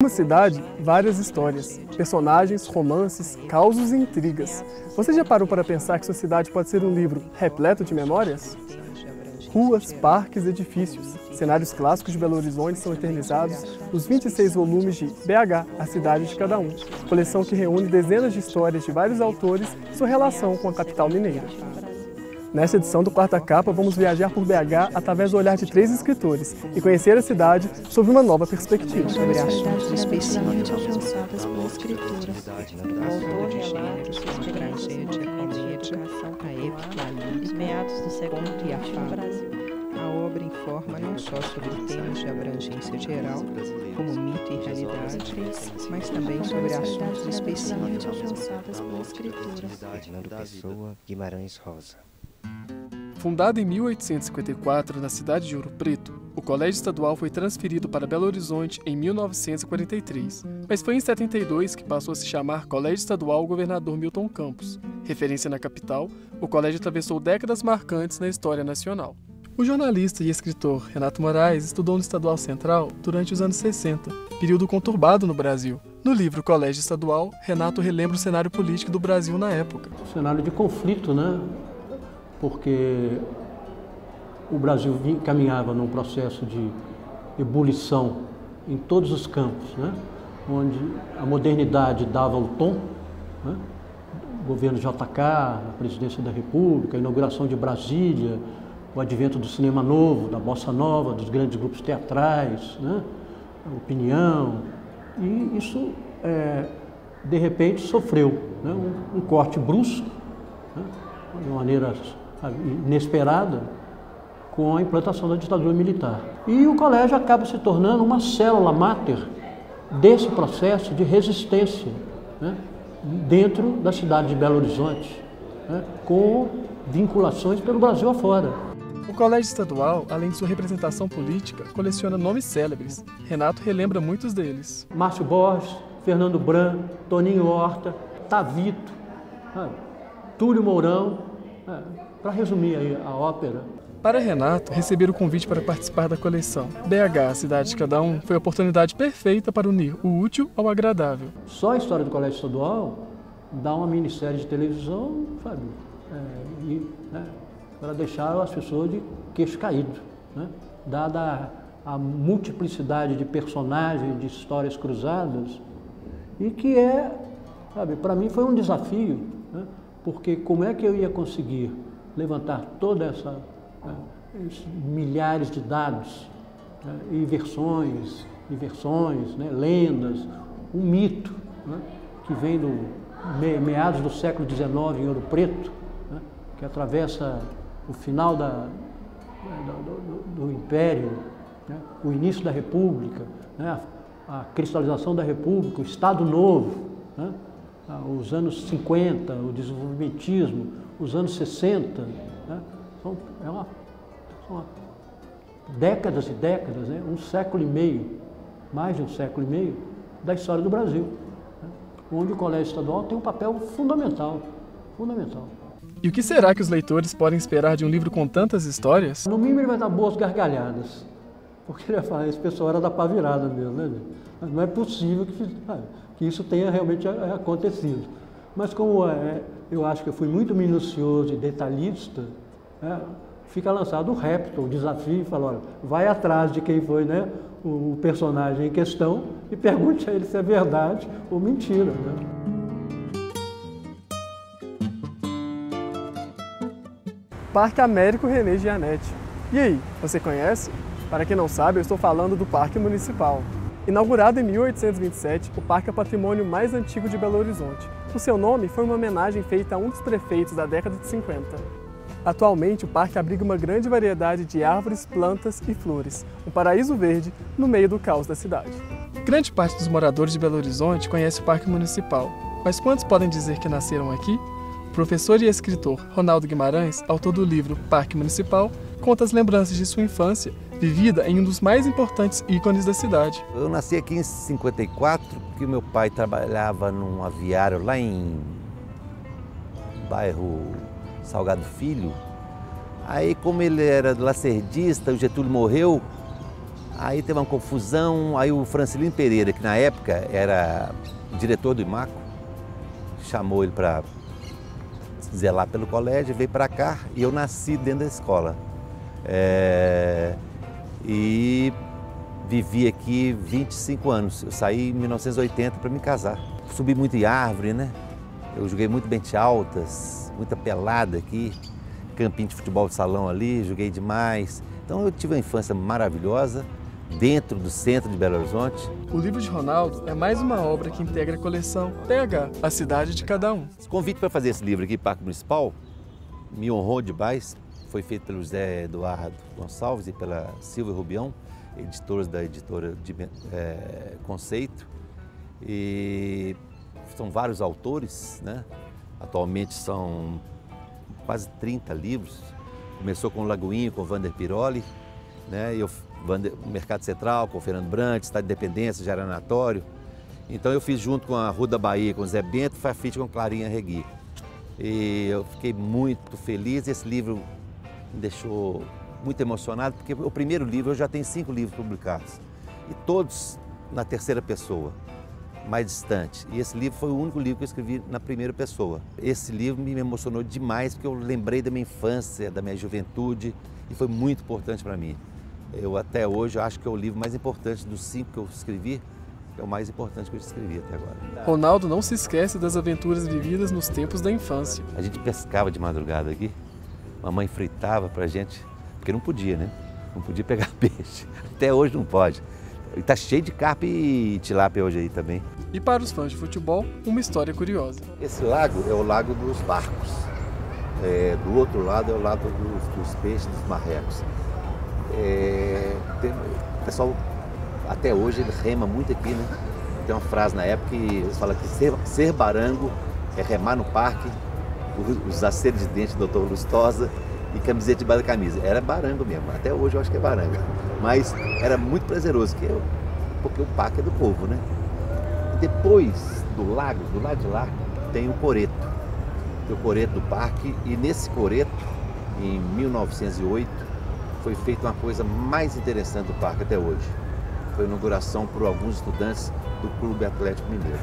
Uma cidade, várias histórias, personagens, romances, causos e intrigas. Você já parou para pensar que sua cidade pode ser um livro repleto de memórias? Ruas, parques, edifícios, cenários clássicos de Belo Horizonte são eternizados nos 26 volumes de BH, A Cidade de Cada Um, coleção que reúne dezenas de histórias de vários autores e sua relação com a capital mineira. Nesta edição do Quarta Capa, vamos viajar por BH através do olhar de 3 escritores e conhecer a cidade sob uma nova perspectiva. Sobre assuntos específicos alcançadas pela escritura. O autor relata suas vivências no movimento de educação em meados do século XX no Brasil. A obra informa não só sobre temas de abrangência geral, como mito e realidade, mas também sobre assuntos específicos alcançadas pela escritura. Fernando Pessoa, Guimarães Rosa. Fundado em 1854 na cidade de Ouro Preto, o Colégio Estadual foi transferido para Belo Horizonte em 1943, mas foi em 72 que passou a se chamar Colégio Estadual Governador Milton Campos. Referência na capital, o colégio atravessou décadas marcantes na história nacional. O jornalista e escritor Renato Moraes estudou no Estadual Central durante os anos 60, período conturbado no Brasil. No livro Colégio Estadual, Renato relembra o cenário político do Brasil na época. Cenário de conflito, né? Porque o Brasil caminhava num processo de ebulição em todos os campos, né? Onde a modernidade dava o tom, né? O governo JK, a presidência da República, a inauguração de Brasília, o advento do cinema novo, da bossa nova, dos grandes grupos teatrais, né? A opinião, e isso, de repente, sofreu, né? um corte brusco, né? De maneira inesperada, com a implantação da ditadura militar. E o colégio acaba se tornando uma célula máter desse processo de resistência, né? Dentro da cidade de Belo Horizonte, né? Com vinculações pelo Brasil afora. O Colégio Estadual, além de sua representação política, coleciona nomes célebres. Renato relembra muitos deles. Márcio Borges, Fernando Bran, Toninho Horta, Tavito, Túlio Mourão, para resumir aí a ópera. Para Renato, receber o convite para participar da coleção BH, A Cidade de Cada Um, foi a oportunidade perfeita para unir o útil ao agradável. Só a história do Colégio Estadual dá uma minissérie de televisão, sabe, para deixar as pessoas de queixo caído, né? Dada a multiplicidade de personagens, de histórias cruzadas, e que sabe, para mim foi um desafio, né? Porque como é que eu ia conseguir levantar toda esses milhares de dados, e versões, né? Lendas, um mito, né? Que vem do meados do século XIX em Ouro Preto, né? Que atravessa o final do Império, né? O início da República, né? A cristalização da República, o Estado Novo, né? Os anos 50, o desenvolvimentismo, os anos 60, né? São décadas e décadas, né? Um século e meio, mais de um século e meio, da história do Brasil, né? Onde o Colégio Estadual tem um papel fundamental, fundamental. E o que será que os leitores podem esperar de um livro com tantas histórias? No mínimo ele vai dar boas gargalhadas, porque ele vai falar, esse pessoal era da pá virada mesmo, né? Não é possível que isso tenha realmente acontecido. Mas como eu acho que eu fui muito minucioso e detalhista, fica lançado o repto, o desafio, e fala, olha, vai atrás de quem foi, né, o personagem em questão e pergunte a ele se é verdade ou mentira, né? Parque Américo René Gianetti. E aí, você conhece? Para quem não sabe, eu estou falando do Parque Municipal. Inaugurado em 1827, o parque é o patrimônio mais antigo de Belo Horizonte. O seu nome foi uma homenagem feita a um dos prefeitos da década de 50. Atualmente, o parque abriga uma grande variedade de árvores, plantas e flores, um paraíso verde no meio do caos da cidade. Grande parte dos moradores de Belo Horizonte conhece o Parque Municipal, mas quantos podem dizer que nasceram aqui? O professor e escritor Ronaldo Guimarães, autor do livro Parque Municipal, conta as lembranças de sua infância, vivida em um dos mais importantes ícones da cidade. Eu nasci aqui em 54, porque meu pai trabalhava num aviário lá em bairro Salgado Filho. Aí, como ele era lacerdista, o Getúlio morreu, Aí teve uma confusão, aí o Francilino Pereira, que na época era diretor do IMACO, chamou ele para zelar pelo colégio, veio para cá e eu nasci dentro da escola. E vivi aqui 25 anos. Eu saí em 1980 para me casar. Subi muito em árvore, né? Eu joguei muito bente altas, muita pelada aqui, campinho de futebol de salão ali, joguei demais. Então eu tive uma infância maravilhosa dentro do centro de Belo Horizonte. O livro de Ronaldo é mais uma obra que integra a coleção TH, A Cidade de Cada Um. Esse convite para fazer esse livro aqui, Parque Municipal, me honrou demais. Foi feito pelo José Eduardo Gonçalves e pela Silvia Rubião, editores da editora de Conceito. E são vários autores, né? Atualmente são quase 30 livros. Começou com o Lagoinho, com o Vander Piroli, né? Mercado Central, com o Fernando Brant, Estado de Independência, Jaranatório. Então eu fiz junto com a Rua da Bahia, com o Zé Bento, Fafite com Clarinha Regui. E eu fiquei muito feliz, esse livro me deixou muito emocionado, porque o primeiro livro, eu já tenho 5 livros publicados, e todos na terceira pessoa, mais distante. E esse livro foi o único livro que eu escrevi na primeira pessoa. Esse livro me emocionou demais, porque eu lembrei da minha infância, da minha juventude, e foi muito importante para mim. Eu até hoje acho que é o livro mais importante dos 5 que eu escrevi, é o mais importante que eu escrevi até agora. Ronaldo não se esquece das aventuras vividas nos tempos da infância. A gente pescava de madrugada aqui, mamãe fritava pra gente, porque não podia, né? Não podia pegar peixe. Até hoje não pode. E tá cheio de carpe e tilápia hoje aí também. E para os fãs de futebol, uma história curiosa. Esse lago é o lago dos barcos. Do outro lado é o lado dos peixes, dos marrecos. O pessoal até hoje ele rema muito aqui, né? Tem uma frase na época que eles falam que ser barango é remar no parque, usar cera de dente do Dr. Lustosa e camiseta debaixo da camisa. Era barango mesmo, até hoje eu acho que é barango. Mas era muito prazeroso, porque o parque é do povo, né? E depois do lado de lá, tem o coreto. Tem o coreto do parque, e nesse coreto, em 1908, foi feita uma coisa mais interessante do parque até hoje. Foi a inauguração por alguns estudantes do Clube Atlético Mineiro.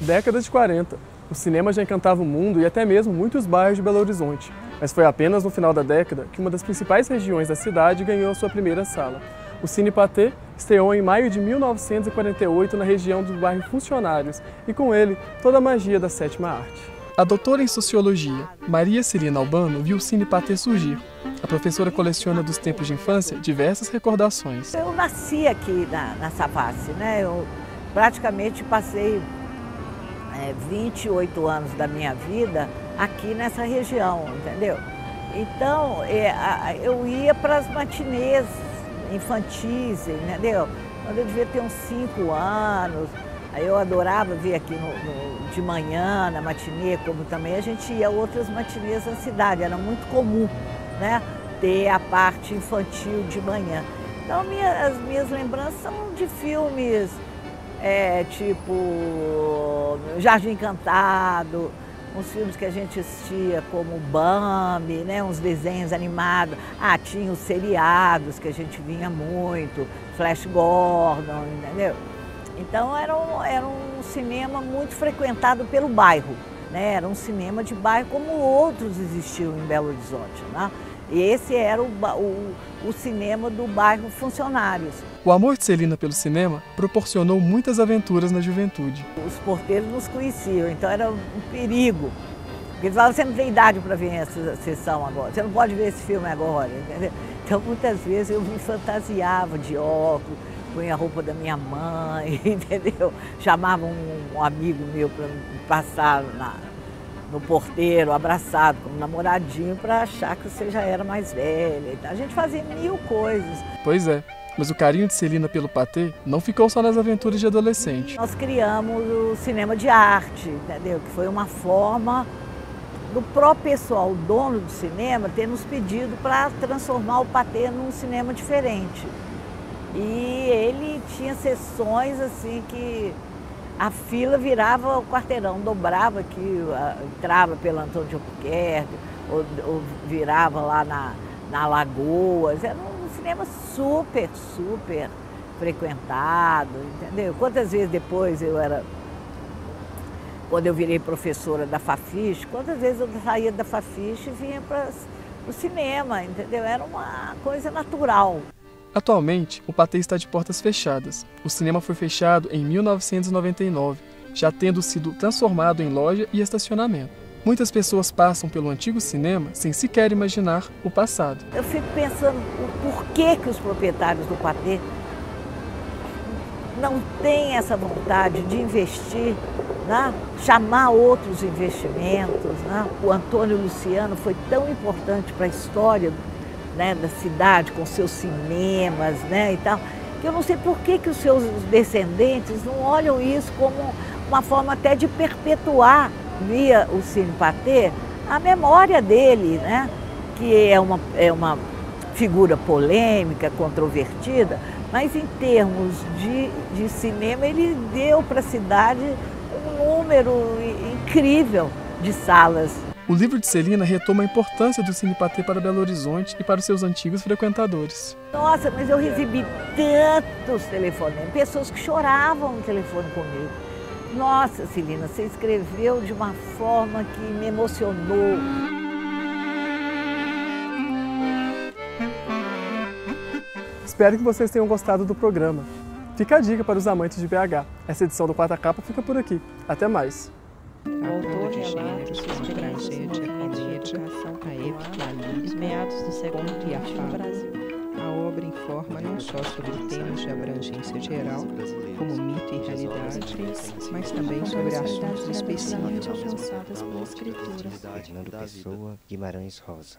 Década de 40. O cinema já encantava o mundo e até mesmo muitos bairros de Belo Horizonte. Mas foi apenas no final da década que uma das principais regiões da cidade ganhou sua primeira sala. O Cine Pathé estreou em maio de 1948 na região do bairro Funcionários e com ele toda a magia da sétima arte. A doutora em Sociologia, Maria Celina Albano, viu o Cine Pathé surgir. A professora coleciona dos tempos de infância diversas recordações. Eu nasci aqui na Savassi, né? Eu praticamente passei 28 anos da minha vida aqui nessa região, entendeu? Então, eu ia para as matinês infantis, entendeu? Quando eu devia ter uns 5 anos, aí eu adorava vir aqui de manhã, na matinê, como também a gente ia a outras matinês na cidade, era muito comum, né, ter a parte infantil de manhã. Então, as minhas lembranças são de filmes, tipo Jardim Encantado, uns filmes que a gente assistia como Bambi, né, uns desenhos animados. Tinha os seriados que a gente vinha muito, Flash Gordon, entendeu? Então era um cinema muito frequentado pelo bairro, né? Era um cinema de bairro como outros existiam em Belo Horizonte, né? E esse era o cinema do bairro Funcionários. O amor de Celina pelo cinema proporcionou muitas aventuras na juventude. Os porteiros nos conheciam, então era um perigo. Porque eles falavam, você não tem idade para ver essa sessão agora, você não pode ver esse filme agora, entendeu? Então muitas vezes eu me fantasiava de óculos, punha a roupa da minha mãe, entendeu? Chamava um amigo meu para passar no porteiro, abraçado, como namoradinho, para achar que você já era mais velha. Então, a gente fazia 1000 coisas. Pois é, mas o carinho de Celina pelo Pathé não ficou só nas aventuras de adolescente. Nós criamos o cinema de arte, entendeu? Que foi uma forma do próprio pessoal, o dono do cinema, ter nos pedido para transformar o Pathé num cinema diferente. E ele tinha sessões assim que a fila virava o quarteirão, dobrava aqui, entrava pelo Antônio de Albuquerque, ou virava lá na Lagoas. Era um cinema super frequentado, entendeu? Quantas vezes depois quando eu virei professora da Fafiche, quantas vezes eu saía da Fafiche e vinha para o cinema, entendeu? Era uma coisa natural. Atualmente, o Pathé está de portas fechadas. O cinema foi fechado em 1999, já tendo sido transformado em loja e estacionamento. Muitas pessoas passam pelo antigo cinema sem sequer imaginar o passado. Eu fico pensando o porquê que os proprietários do Pathé não têm essa vontade de investir, né? Chamar outros investimentos. Né? O Antônio Luciano foi tão importante para a história, né, da cidade, com seus cinemas, né, e tal, que eu não sei por que os seus descendentes não olham isso como uma forma até de perpetuar, via o Cine Pathé, a memória dele, né, que é uma figura polêmica, controvertida, mas em termos de cinema ele deu para a cidade um número incrível de salas. O livro de Celina retoma a importância do Cine Pathé para Belo Horizonte e para os seus antigos frequentadores. Nossa, mas eu recebi tantos telefonemas, pessoas que choravam no telefone comigo. Nossa, Celina, você escreveu de uma forma que me emocionou. Espero que vocês tenham gostado do programa. Fica a dica para os amantes de BH. Essa edição do Quarta Capa fica por aqui. Até mais! Autor de gêneros como tragédia, comédia, a épica, a meados do segundo e a fábula. A obra informa não só sobre temas de abrangência geral, como mito e realidade, mas também sobre assuntos específicos. Alcançadas pela escritura. Fernando Pessoa, Guimarães Rosa.